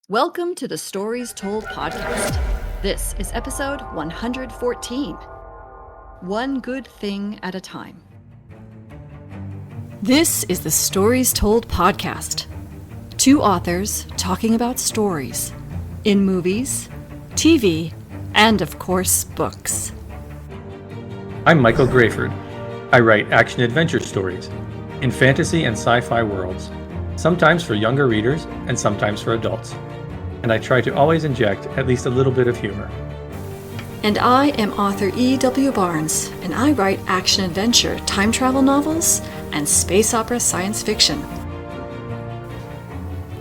Welcome to the Stories Told podcast. This is episode 114. One Good Thing at a Time. This is the Stories Told podcast. Two authors talking about stories in movies, TV, and of course, books. I'm Michael Grayford. I write action-adventure stories in fantasy and sci-fi worlds, sometimes for younger readers and sometimes for adults. And I try to always inject at least a little bit of humor. And I am author E.W. Barnes, and I write action-adventure, time travel novels, and space opera science fiction.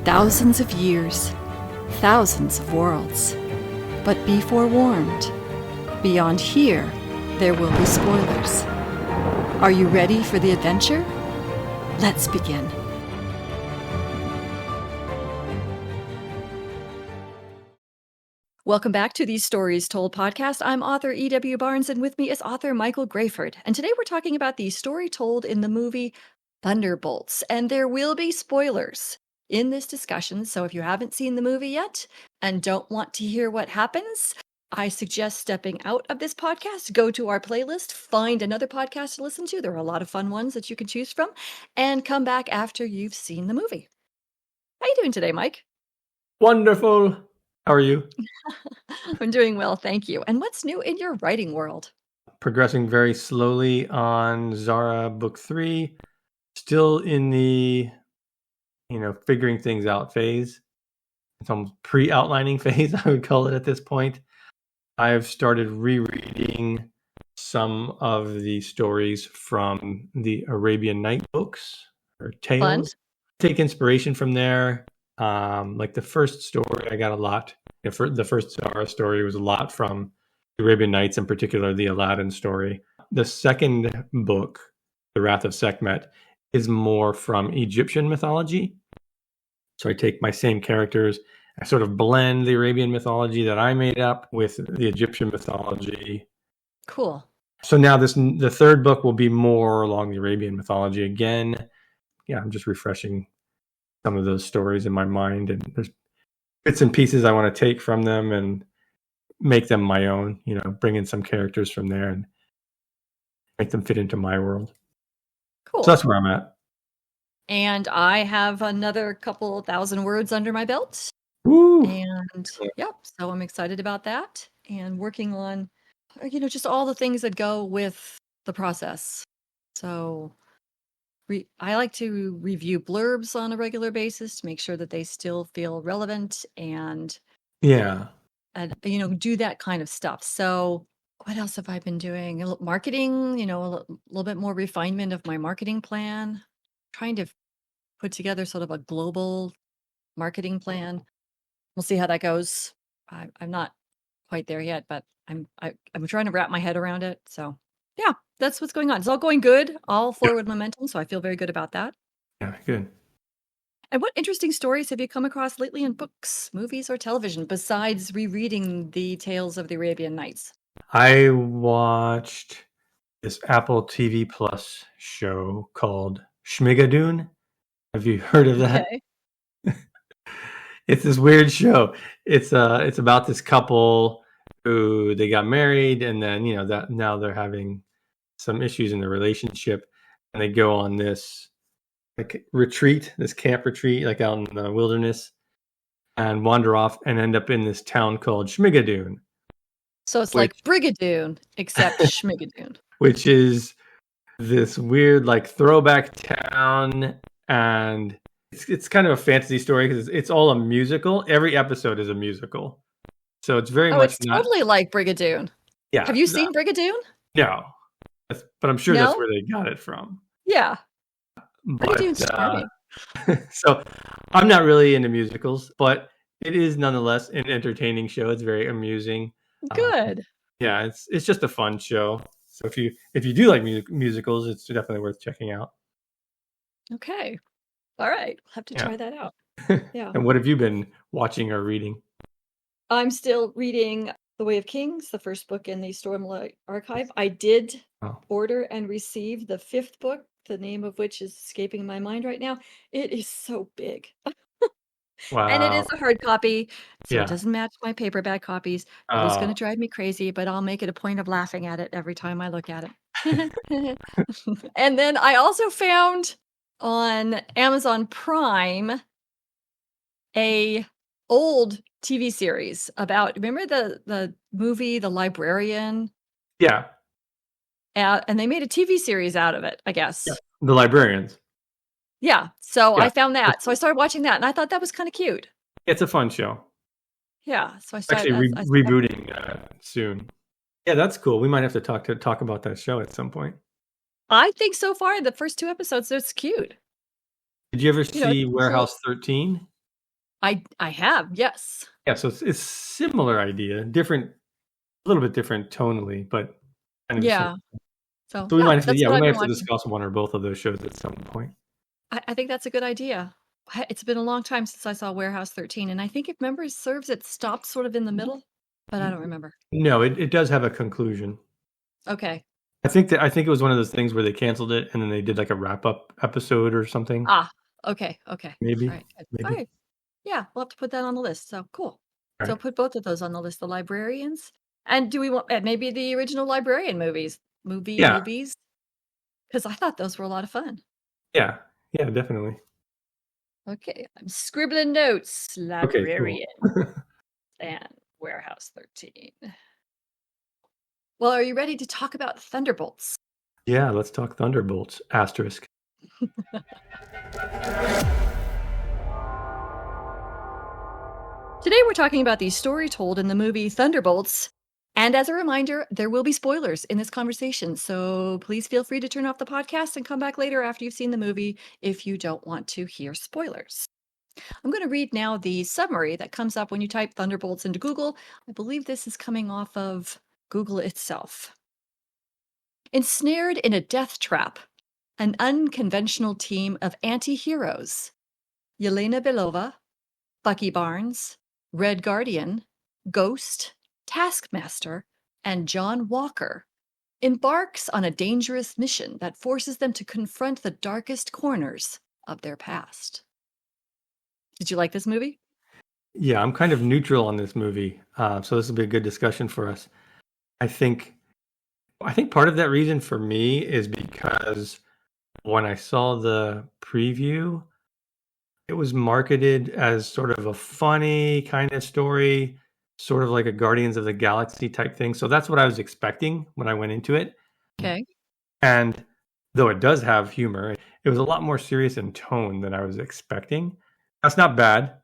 Thousands of years, thousands of worlds. But be forewarned, beyond here, there will be spoilers. Are you ready for the adventure? Let's begin. Welcome back to the Stories Told podcast. I'm author E.W. Barnes, and with me is author Michael Grayford. And today we're talking about the story told in the movie Thunderbolts. And there will be spoilers in this discussion. So if you haven't seen the movie yet and don't want to hear what happens, I suggest stepping out of this podcast, go to our playlist, find another podcast to listen to. There are a lot of fun ones that you can choose from, and come back after you've seen the movie. How are you doing today, Mike? Wonderful. How are you? I'm doing well, thank you. And what's new in your writing world? Progressing very slowly on Zara book 3. Still in the, figuring things out phase. It's almost pre-outlining phase, I would call it at this point. I've started rereading some of the stories from the Arabian Night books or tales. Fun. Take inspiration from there. Like the first story, I got a lot. The first Zara story was a lot from the Arabian Nights, in particular the Aladdin story. The second book, The Wrath of Sekhmet, is more from Egyptian mythology. So I take my same characters, I sort of blend the Arabian mythology that I made up with the Egyptian mythology. Cool. So now the third book will be more along the Arabian mythology again. Yeah, I'm just refreshing some of those stories in my mind, and there's bits and pieces I want to take from them and make them my own, bring in some characters from there and make them fit into my world. Cool. So that's where I'm at. And I have another couple thousand words under my belt. Woo! And so I'm excited about that and working on, just all the things that go with the process. So I like to review blurbs on a regular basis to make sure that they still feel relevant and do that kind of stuff. So what else have I been doing? Marketing, a little bit more refinement of my marketing plan, trying to put together sort of a global marketing plan. We'll see how that goes. I'm not quite there yet, but I'm trying to wrap my head around it. So yeah, that's what's going on. It's all going good, all forward momentum. So I feel very good about that. Yeah, good. And what interesting stories have you come across lately in books, movies, or television besides rereading the Tales of the Arabian Nights? I watched this Apple TV Plus show called Schmigadoon. Have you heard of that? Okay. It's this weird show. It's about this couple who they got married, and then that now they're having some issues in the relationship, and they go on this retreat, this camp retreat, like out in the wilderness, and wander off and end up in this town called Schmigadoon. So it's like Brigadoon, except Schmigadoon. Which is this weird throwback town, and it's kind of a fantasy story because it's all a musical. Every episode is a musical, so it's very much it's totally like Brigadoon. Yeah. Have you seen Brigadoon? No, but I'm sure that's where they got it from. Yeah. Brigadoon's charming. So I'm not really into musicals, but it is nonetheless an entertaining show. It's very amusing. Good. Yeah, it's just a fun show. So if you do like musicals, it's definitely worth checking out. Okay. All right. I'll have to try that out. Yeah. And what have you been watching or reading? I'm still reading The Way of Kings, the first book in the Stormlight Archive. I did order and receive the fifth book, the name of which is escaping my mind right now. It is so big. And it is Wow. a hard copy, so it Yeah. doesn't match my paperback copies. It is gonna drive me crazy, but I'll make it a point of laughing at it every time I look at it. And then I also found on Amazon Prime a old TV series about remember the movie The Librarian? Yeah. And they made a TV series out of it, I Yeah. guess. The Librarians. Yeah, so Yeah. I found that. So I started watching that, and I thought that was kinda cute. It's a fun show. Yeah, so Actually, I started rebooting soon. Yeah, that's cool. We might have to talk about that show at some point. I think so far the first 2 episodes, it's cute. Did you ever You know, see it's a little Warehouse 13? I have, yes. Yeah, so it's similar idea, different, a little bit different tonally, but kind of the same. Yeah. So, So we yeah, might have to, that's yeah, what we I've might been have to watching. discuss one or both of those shows at some point. I think that's a good idea. It's been a long time since I saw Warehouse 13, and I think if memory serves, it stopped sort of in the middle, but I don't remember. No, it does have a conclusion. Okay. I think it was one of those things where they canceled it and then they did like a wrap up episode or something. Ah, okay, okay. Maybe, Alright, good. maybe. Alright. Yeah, we'll have to put that on the list, so cool. All So right. put both of those on the list, the librarians, and do we want maybe the original librarian Yeah, movies? Because I thought those were a lot of fun. yeah, yeah, definitely. Okay, I'm scribbling notes. Okay, cool. Librarian and Warehouse 13. Well, are you ready to talk about Thunderbolts? Yeah, let's talk Thunderbolts. Asterisk. Today we're talking about the story told in the movie Thunderbolts. And as a reminder, there will be spoilers in this conversation. So please feel free to turn off the podcast and come back later after you've seen the movie if you don't want to hear spoilers. I'm going to read now the summary that comes up when you type Thunderbolts into Google. I believe this is coming off of Google itself. Ensnared in a death trap, an unconventional team of anti heroes Yelena Belova, Bucky Barnes, Red Guardian, Ghost, Taskmaster, and John Walker embarks on a dangerous mission that forces them to confront the darkest corners of their past. Did you like this movie? Yeah, I'm kind of neutral on this movie, so this will be a good discussion for us. I think part of that reason for me is because when I saw the preview, it was marketed as sort of a funny kind of story, sort of like a Guardians of the Galaxy type thing. So that's what I was expecting when I went into it. Okay. And though it does have humor, it was a lot more serious in tone than I was expecting. That's not bad.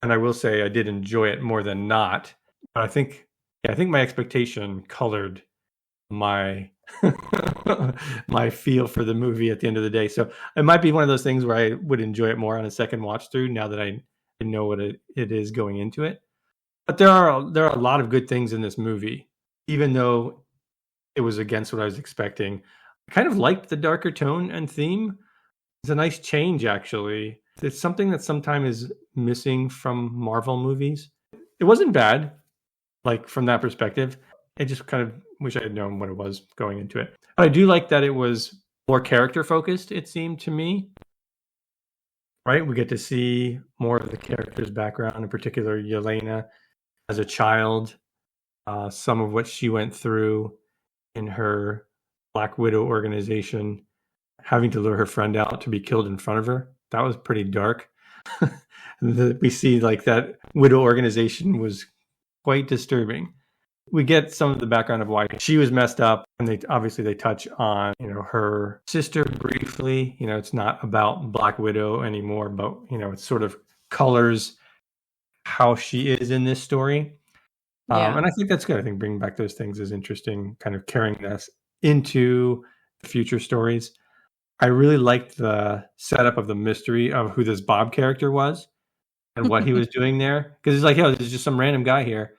And I will say I did enjoy it more than not. But I think my expectation colored my my feel for the movie at the end of the day. So it might be one of those things where I would enjoy it more on a second watch through now that I know what it is going into it. But there are a lot of good things in this movie, even though it was against what I was expecting. I kind of liked the darker tone and theme. It's a nice change, actually. It's something that sometimes is missing from Marvel movies. It wasn't bad, like from that perspective. I just kind of wish I had known what it was going into it. But I do like that it was more character focused, it seemed to me. Right? We get to see more of the character's background, in particular Yelena as a child, some of what she went through in her Black Widow organization, having to lure her friend out to be killed in front of her. That was pretty dark. We see like that Widow organization was quite disturbing. We get some of the background of why she was messed up, and they touch on her sister briefly. It's not about Black Widow anymore, but it sort of colors how she is in this story. Yeah. And I think that's good. I think bringing back those things is interesting, kind of carrying this into the future stories. I really liked the setup of the mystery of who this Bob character was and what he was doing there. Because it's like, this is just some random guy here.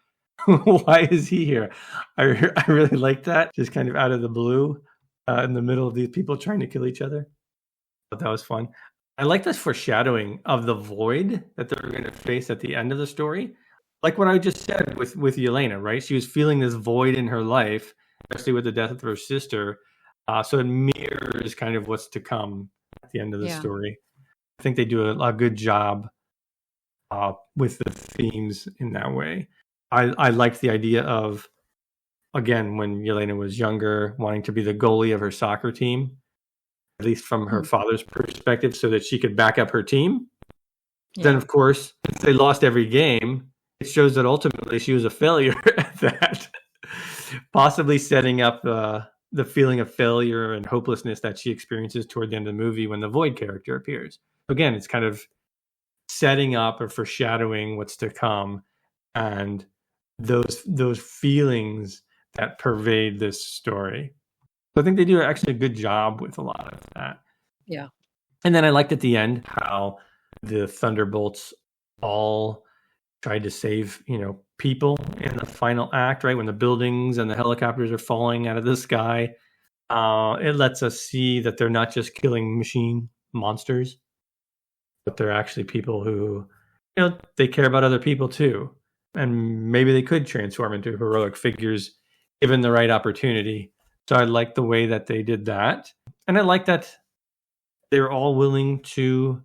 Why is he here? I really like that. Just kind of out of the blue in the middle of these people trying to kill each other. But that was fun. I like this foreshadowing of the void that they're going to face at the end of the story. Like what I just said with Yelena, right? She was feeling this void in her life, especially with the death of her sister. So it mirrors kind of what's to come at the end of the story. I think they do a good job with the themes in that way. I liked the idea of, again, when Yelena was younger, wanting to be the goalie of her soccer team, at least from her father's perspective, so that she could back up her team. Yeah. Then, of course, if they lost every game, it shows that ultimately she was a failure at that, possibly setting up the feeling of failure and hopelessness that she experiences toward the end of the movie when the Void character appears. Again, it's kind of setting up or foreshadowing what's to come, and those feelings that pervade this story. So I think they do actually a good job with a lot of that. Yeah. And then I liked at the end how the Thunderbolts all tried to save, people in the final act, right? When the buildings and the helicopters are falling out of the sky. It lets us see that they're not just killing machine monsters, but they're actually people who, they care about other people too. And maybe they could transform into heroic figures given the right opportunity. So I like the way that they did that. And I like that they're all willing to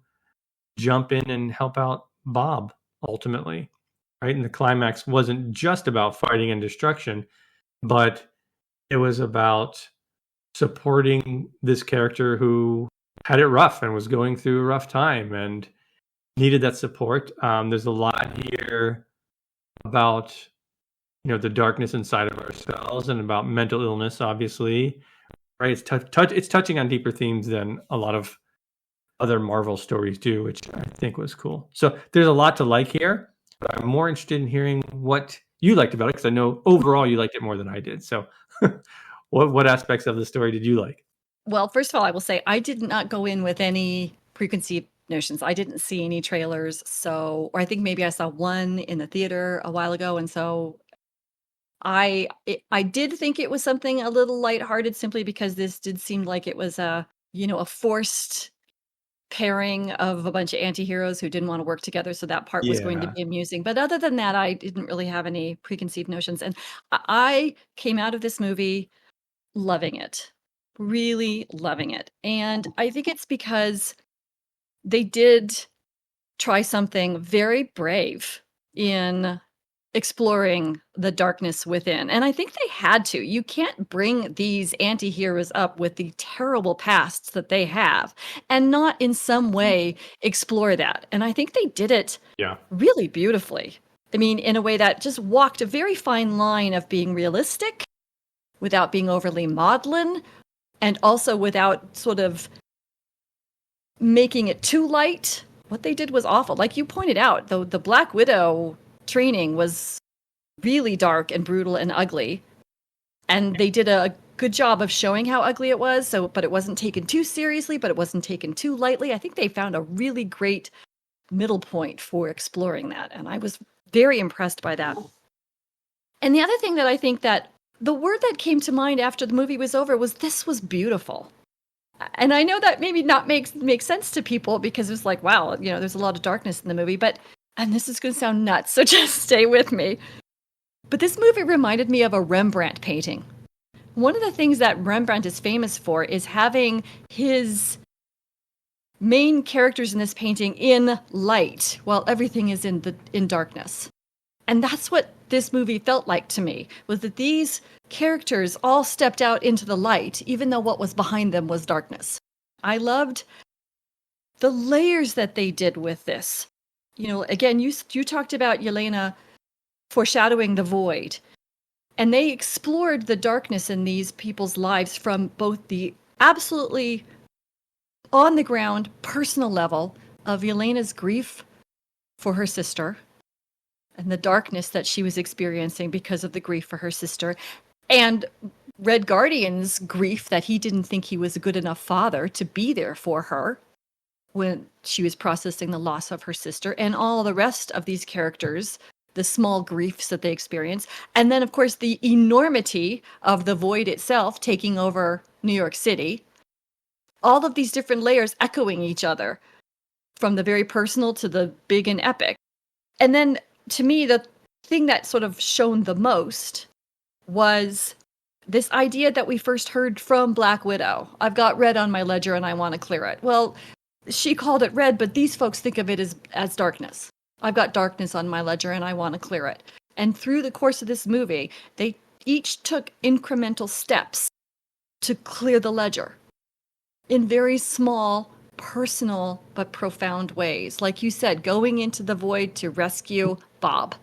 jump in and help out Bob ultimately, right? And the climax wasn't just about fighting and destruction, but it was about supporting this character who had it rough and was going through a rough time and needed that support. There's a lot here about, the darkness inside of ourselves and about mental illness, obviously, right? It's touching on deeper themes than a lot of other Marvel stories do, which I think was cool. So there's a lot to like here, but I'm more interested in hearing what you liked about it, because I know overall you liked it more than I did. So what aspects of the story did you like? Well, first of all, I will say I did not go in with any preconceived notions. I didn't see any trailers, or I think maybe I saw one in the theater a while ago, and so I did think it was something a little lighthearted, simply because this did seem like it was a forced pairing of a bunch of anti-heroes who didn't want to work together, so that part was going to be amusing. But other than that, I didn't really have any preconceived notions, and I came out of this movie loving it. Really loving it. And I think it's because they did try something very brave in exploring the darkness within. And I think they had to. You can't bring these anti-heroes up with the terrible pasts that they have and not in some way explore that. And I think they did it really beautifully. I mean, in a way that just walked a very fine line of being realistic without being overly maudlin, and also without sort of making it too light. What they did was awful. Like you pointed out, though, the Black Widow training was really dark and brutal and ugly. And they did a good job of showing how ugly it was. But it wasn't taken too seriously, but it wasn't taken too lightly. I think they found a really great middle point for exploring that. And I was very impressed by that. And the other thing that I think that the word that came to mind after the movie was over was, this was beautiful. And I know that maybe not makes sense to people, because it's like, wow, there's a lot of darkness in the movie, and this is going to sound nuts, so just stay with me. But this movie reminded me of a Rembrandt painting. One of the things that Rembrandt is famous for is having his main characters in this painting in light while everything is in darkness. And that's what this movie felt like to me, was that these characters all stepped out into the light, even though what was behind them was darkness. I loved the layers that they did with this. Again, you talked about Yelena foreshadowing the void, and they explored the darkness in these people's lives from both the absolutely on the ground personal level of Yelena's grief for her sister, and the darkness that she was experiencing because of the grief for her sister, and Red Guardian's grief that he didn't think he was a good enough father to be there for her when she was processing the loss of her sister, and all the rest of these characters, the small griefs that they experience. And then, of course, the enormity of the void itself taking over New York City. All of these different layers echoing each other, from the very personal to the big and epic. And then, to me, the thing that sort of shone the most was this idea that we first heard from Black Widow. I've got red on my ledger and I want to clear it. Well, she called it red, but these folks think of it as darkness. I've got darkness on my ledger and I want to clear it. And through the course of this movie, they each took incremental steps to clear the ledger in very small, personal, but profound ways. Like you said, going into the void to rescue Bob.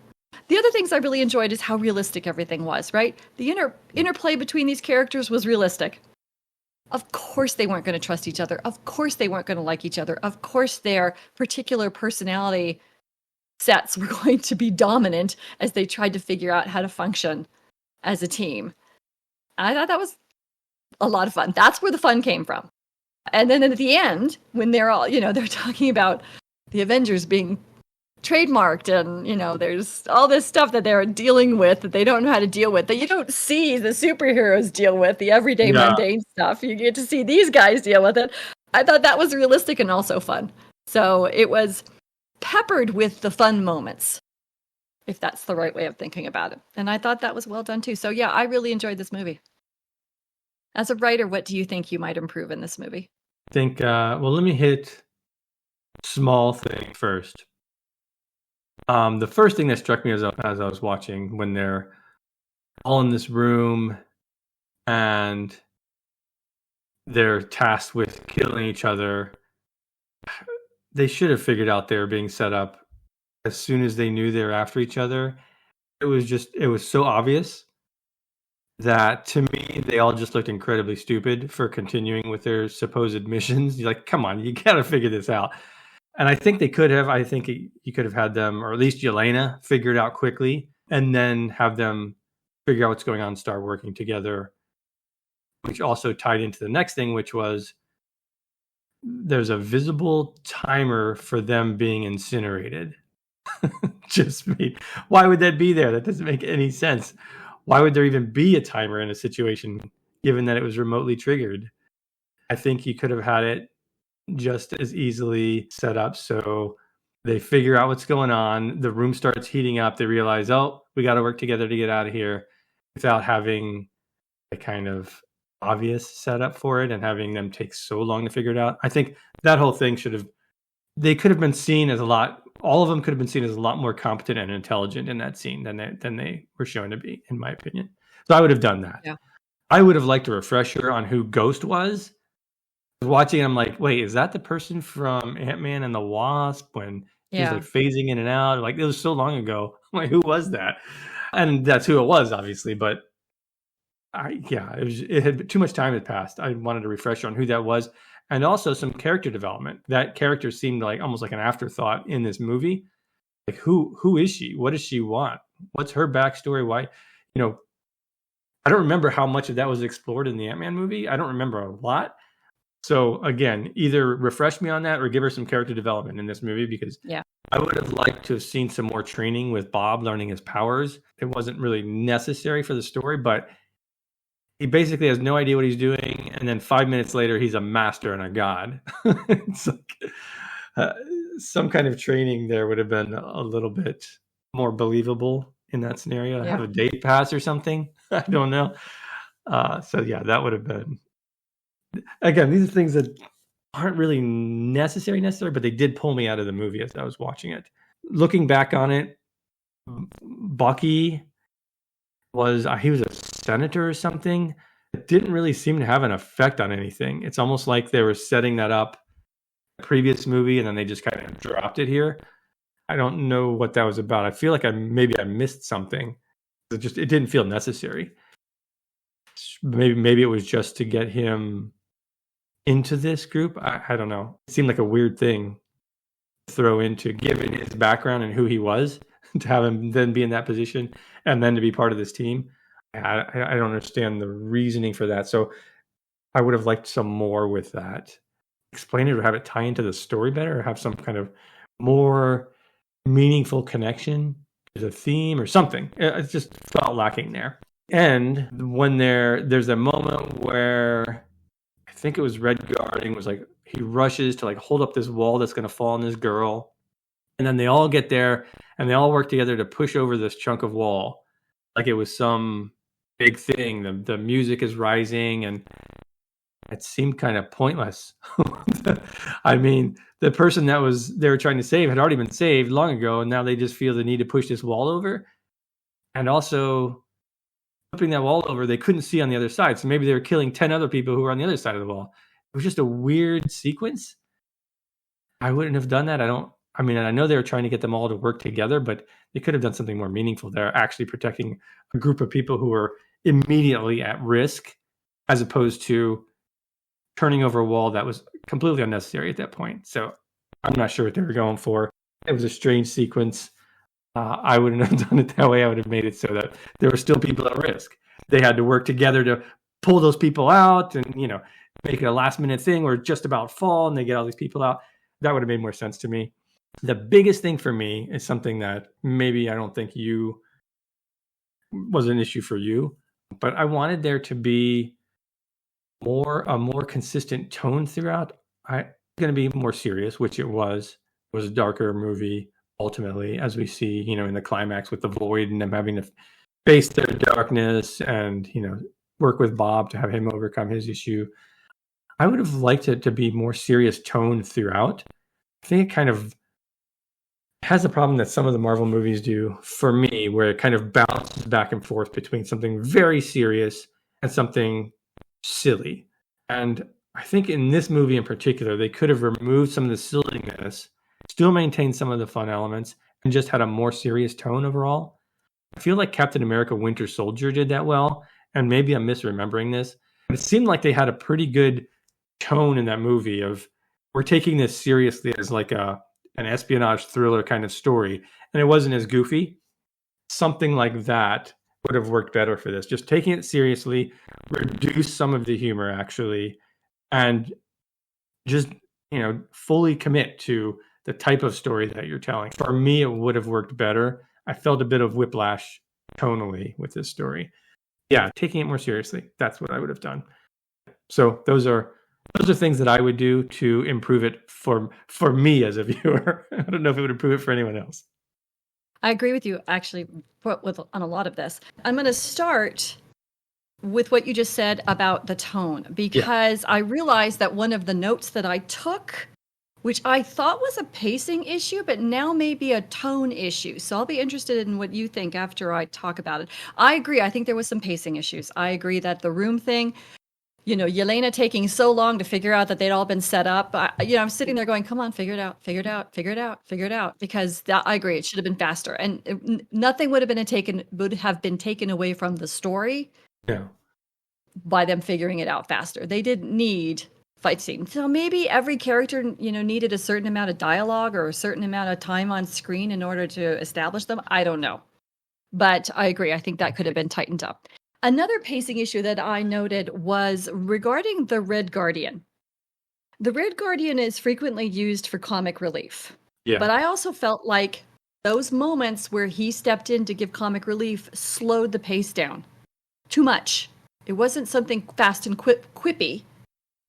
The other things I really enjoyed is how realistic everything was, right? The interplay between these characters was realistic. Of course they weren't going to trust each other. Of course they weren't going to like each other. Of course their particular personality sets were going to be dominant as they tried to figure out how to function as a team. I thought that was a lot of fun. That's where the fun came from. And then at the end, when they're all, they're talking about the Avengers being trademarked and, there's all this stuff that they're dealing with that they don't know how to deal with, that you don't see the superheroes deal with, the everyday mundane stuff. You get to see these guys deal with it. I thought that was realistic and also fun. So it was peppered with the fun moments, if that's the right way of thinking about it. And I thought that was well done too. So yeah, I really enjoyed this movie. As a writer, what do you think you might improve in this movie? I think, let me hit small thing first. The first thing that struck me as I was watching, when they're all in this room and they're tasked with killing each other, they should have figured out they were being set up as soon as they knew they were after each other. It was so obvious that, to me, they all just looked incredibly stupid for continuing with their supposed missions. You're like, come on, you got to figure this out. And I think they could have. I think you could have had them, or at least Yelena, figure it out quickly, and then have them figure out what's going on and start working together, which also tied into the next thing, which was there's a visible timer for them being incinerated. Why would that be there? That doesn't make any sense. Why would there even be a timer in a situation, given that it was remotely triggered? I think you could have had it just as easily set up so they figure out what's going on. The room starts heating up. They realize, oh, we got to work together to get out of here, without having a kind of obvious setup for it and having them take so long to figure it out. I think that whole thing they could have been seen as all of them could have been seen as a lot more competent and intelligent in that scene than they were shown to be, in my opinion. So I would have done that. Yeah. I would have liked a refresher on who Ghost was. I was watching, I'm like, wait, is that the person from Ant-Man and the Wasp when he's like phasing in and out? Like, it was so long ago. I'm like, who was that? And that's who it was, obviously. But it had too much time had passed. I wanted a refresher on who that was. And also some character development. That character seemed like almost like an afterthought in this movie. Like, who is she? What does she want? What's her backstory? Why? I don't remember how much of that was explored in the Ant-Man movie. I don't remember a lot. So again, either refresh me on that or give her some character development in this movie, because I would have liked to have seen some more training with Bob learning his powers. It wasn't really necessary for the story, but he basically has no idea what he's doing, and then 5 minutes later, he's a master and a god. It's like some kind of training there would have been a little bit more believable in that scenario. Have a date pass or something. I don't know. That would have been. Again, these are things that aren't really necessary, but they did pull me out of the movie as I was watching it. Looking back on it, Bucky he was a senator or something. It didn't really seem to have an effect on anything. It's almost like they were setting that up in the previous movie and then they just kind of dropped it here. I don't know what that was about. I feel like I missed something. It didn't feel necessary. Maybe it was just to get him into this group. I don't know. It seemed like a weird thing to throw into, given his background and who he was, to have him then be in that position and then to be part of this team. I don't understand the reasoning for that. So I would have liked some more with that. Explain it or have it tie into the story better, or have some kind of more meaningful connection to the theme or something. It just felt lacking there. And when there's a moment where I think it was Red Guarding was like, he rushes to like hold up this wall that's going to fall on this girl. And then they all get there and they all work together to push over this chunk of wall. Like it was some big thing. The music is rising and it seemed kind of pointless. I mean, the person they were trying to save had already been saved long ago, and now they just feel the need to push this wall over. And also, flipping that wall over, they couldn't see on the other side. So maybe they were killing 10 other people who were on the other side of the wall. It was just a weird sequence. I wouldn't have done that. I mean, I know they were trying to get them all to work together, but they could have done something more meaningful there, actually protecting a group of people who were immediately at risk, as opposed to turning over a wall that was completely unnecessary at that point. So I'm not sure what they were going for. It was a strange sequence. I wouldn't have done it that way. I would have made it so that there were still people at risk. They had to work together to pull those people out and, make it a last minute thing or just about fall and they get all these people out. That would have made more sense to me. The biggest thing for me is something that maybe I don't think was an issue for you, but I wanted there to be a more consistent tone throughout. I going to be more serious, which it was. It was a darker movie ultimately, as we see, in the climax with the void and them having to face their darkness and, work with Bob to have him overcome his issue. I would have liked it to be more serious tone throughout. I think it kind of has a problem that some of the Marvel movies do for me, where it kind of bounces back and forth between something very serious and something silly. And I think in this movie in particular, they could have removed some of the silliness, still maintained some of the fun elements, and just had a more serious tone overall. I feel like Captain America Winter Soldier did that well, and maybe I'm misremembering this, but it seemed like they had a pretty good tone in that movie of, we're taking this seriously as like an espionage thriller kind of story, and it wasn't as goofy. Something like that would have worked better for this. Just taking it seriously, reduce some of the humor actually, and just, fully commit to the type of story that you're telling. For me, it would have worked better. I felt a bit of whiplash tonally with this story. Yeah, taking it more seriously. That's what I would have done. So those are things that I would do to improve it for me as a viewer. I don't know if it would improve it for anyone else. I agree with you, actually, on a lot of this. I'm going to start with what you just said about the tone, because I realized that one of the notes that I took, which I thought was a pacing issue, but now may be a tone issue. So I'll be interested in what you think after I talk about it. I agree. I think there was some pacing issues. I agree that the room thing, Yelena taking so long to figure out that they'd all been set up. I'm sitting there going, come on, figure it out, because I agree. It should have been faster, and nothing would have been taken away from the story by them figuring it out faster. They didn't need fight scene. So maybe every character, needed a certain amount of dialogue or a certain amount of time on screen in order to establish them. I don't know. But I agree. I think that could have been tightened up. Another pacing issue that I noted was regarding the Red Guardian. The Red Guardian is frequently used for comic relief. Yeah. But I also felt like those moments where he stepped in to give comic relief slowed the pace down too much. It wasn't something fast and quippy.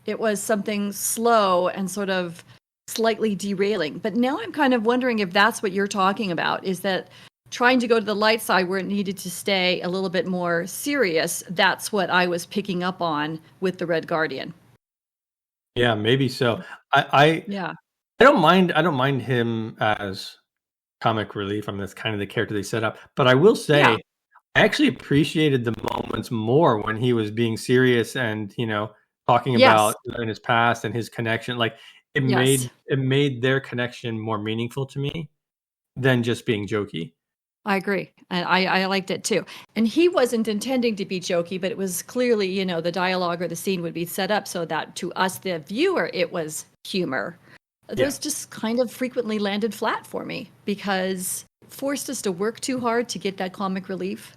It was something slow and sort of slightly derailing. But now I'm kind of wondering if that's what you're talking about, is that trying to go to the light side where it needed to stay a little bit more serious. That's what I was picking up on with the Red Guardian. Yeah, maybe so. I don't mind him as comic relief. I mean, that's kind of the character they set up. But I will say, I actually appreciated the moments more when he was being serious and, talking about in his past and his connection. Like it made their connection more meaningful to me than just being jokey. I agree. And I liked it too. And he wasn't intending to be jokey, but it was clearly, the dialogue or the scene would be set up so that to us, the viewer, it was humor. Those just kind of frequently landed flat for me because it forced us to work too hard to get that comic relief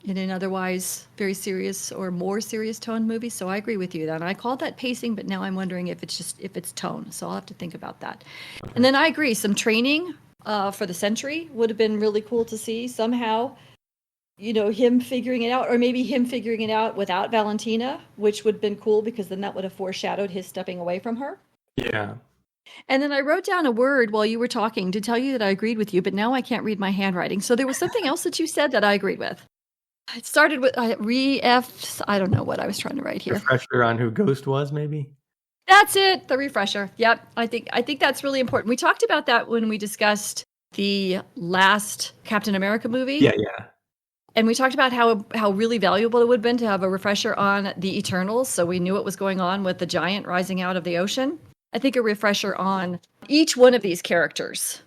in an otherwise very serious or more serious tone movie. So I agree with you then. I called that pacing, but now I'm wondering if it's tone. So I'll have to think about that. And then I agree, some training for the Sentry would have been really cool to see somehow, him figuring it out, or maybe him figuring it out without Valentina, which would have been cool because then that would have foreshadowed his stepping away from her. Yeah. And then I wrote down a word while you were talking to tell you that I agreed with you, but now I can't read my handwriting. So there was something else that you said that I agreed with. It started with re-F. I don't know what I was trying to write here. Refresher on who Ghost was, maybe? That's it, the refresher. Yep, I think that's really important. We talked about that when we discussed the last Captain America movie. Yeah. And we talked about how really valuable it would have been to have a refresher on the Eternals, so we knew what was going on with the giant rising out of the ocean. I think a refresher on each one of these characters.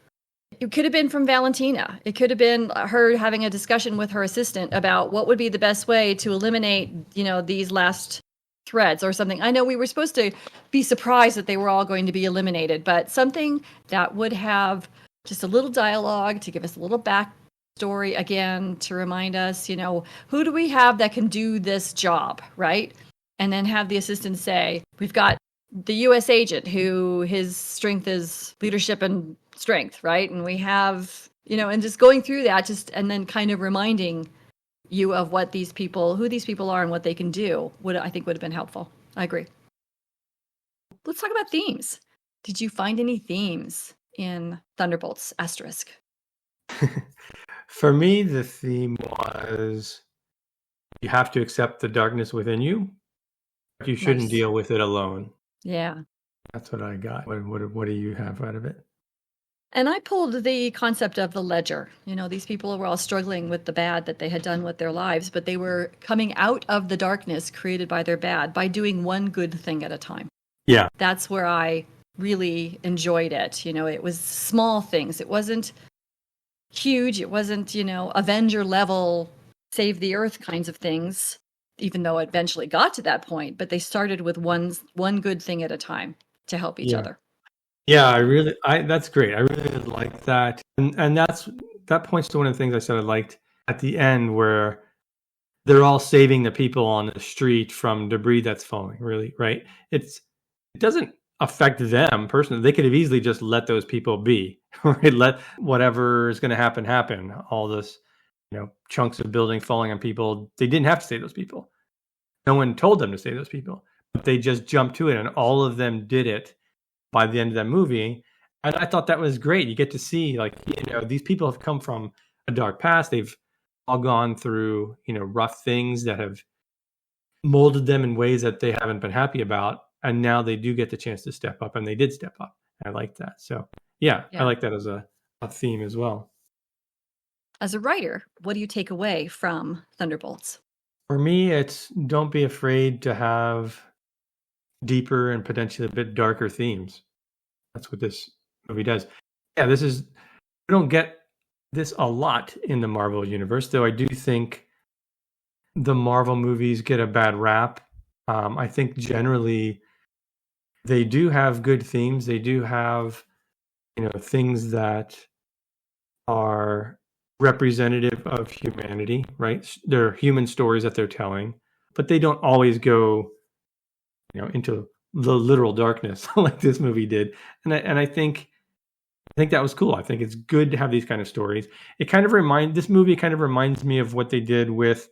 It could have been from Valentina. It could have been her having a discussion with her assistant about what would be the best way to eliminate, these last threads or something. I know we were supposed to be surprised that they were all going to be eliminated, but something that would have just a little dialogue to give us a little backstory again, to remind us, who do we have that can do this job, right? And then have the assistant say, we've got the U.S. agent who his strength is leadership and strength, right? And we have, and just going through that, and then kind of reminding you of who these people are and what they can do, I think would have been helpful. I agree. Let's talk about themes. Did you find any themes in Thunderbolts asterisk? For me, the theme was you have to accept the darkness within you. You shouldn't deal with it alone. Yeah. That's what I got. What do you have out of it? And I pulled the concept of the ledger. These people were all struggling with the bad that they had done with their lives, but they were coming out of the darkness created by their bad by doing one good thing at a time. Yeah. That's where I really enjoyed it. It was small things. It wasn't huge. It wasn't, Avenger level, save the earth kinds of things, even though it eventually got to that point. But they started with one good thing at a time to help each other. Yeah, that's great. I really like that. And that points to one of the things I said I liked at the end, where they're all saving the people on the street from debris that's falling, really, right? It doesn't affect them personally. They could have easily just let those people be, right? Let whatever is going to happen. All this, chunks of building falling on people. They didn't have to save those people. No one told them to save those people, but they just jumped to it, and all of them did it by the end of that movie. And I thought that was great. You get to see, these people have come from a dark past. They've all gone through, rough things that have molded them in ways that they haven't been happy about. And now they do get the chance to step up, and they did step up. I like that. So yeah. I like that as a theme as well. As a writer, what do you take away from Thunderbolts? For me, it's don't be afraid to have deeper and potentially a bit darker themes. That's what this movie does. Yeah, we don't get this a lot in the Marvel universe, though I do think the Marvel movies get a bad rap. I think generally they do have good themes. They do have, things that are representative of humanity, right? They're human stories that they're telling, but they don't always go into the literal darkness like this movie did. And I think that was cool. I think it's good to have these kind of stories. This movie kind of reminds me of what they did with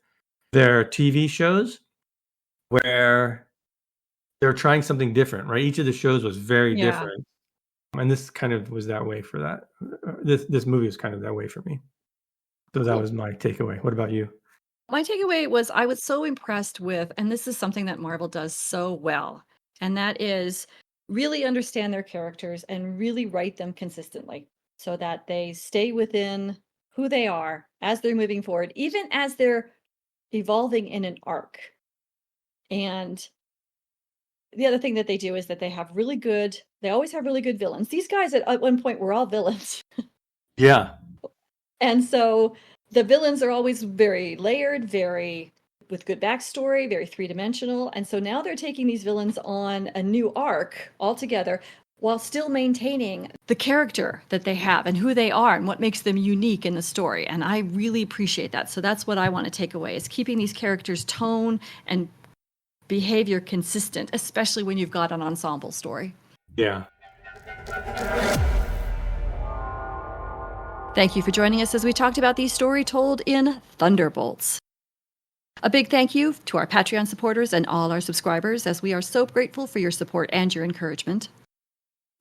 their TV shows, where they're trying something different, right? Each of the shows was very different. And this kind of was that way for that. This movie was kind of that way for me. So that was my takeaway. What about you? My takeaway was I was so impressed with, and this is something that Marvel does so well, and that is really understand their characters and really write them consistently so that they stay within who they are as they're moving forward, even as they're evolving in an arc. And the other thing that they do is that they always have really good villains. These guys at one point were all villains. Yeah. And so the villains are always very layered, with good backstory, very three-dimensional. And so now they're taking these villains on a new arc altogether while still maintaining the character that they have and who they are and what makes them unique in the story. And I really appreciate that. So that's what I want to take away, is keeping these characters' tone and behavior consistent, especially when you've got an ensemble story. Yeah. Thank you for joining us as we talked about the story told in Thunderbolts. A big thank you to our Patreon supporters and all our subscribers, as we are so grateful for your support and your encouragement.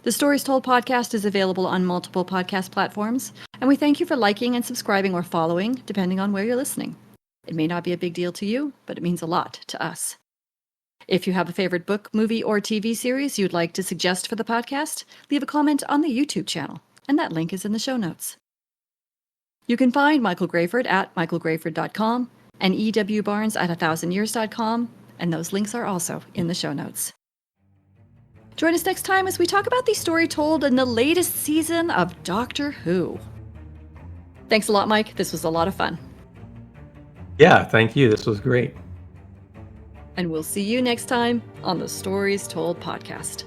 The Stories Told podcast is available on multiple podcast platforms, and we thank you for liking and subscribing or following, depending on where you're listening. It may not be a big deal to you, but it means a lot to us. If you have a favorite book, movie, or TV series you'd like to suggest for the podcast, leave a comment on the YouTube channel, and that link is in the show notes. You can find Michael Grayford at michaelgrayford.com and E.W. Barnes at 1000years.com, and those links are also in the show notes. Join us next time as we talk about the story told in the latest season of Doctor Who. Thanks a lot, Mike. This was a lot of fun. Yeah, thank you. This was great. And we'll see you next time on the Stories Told podcast.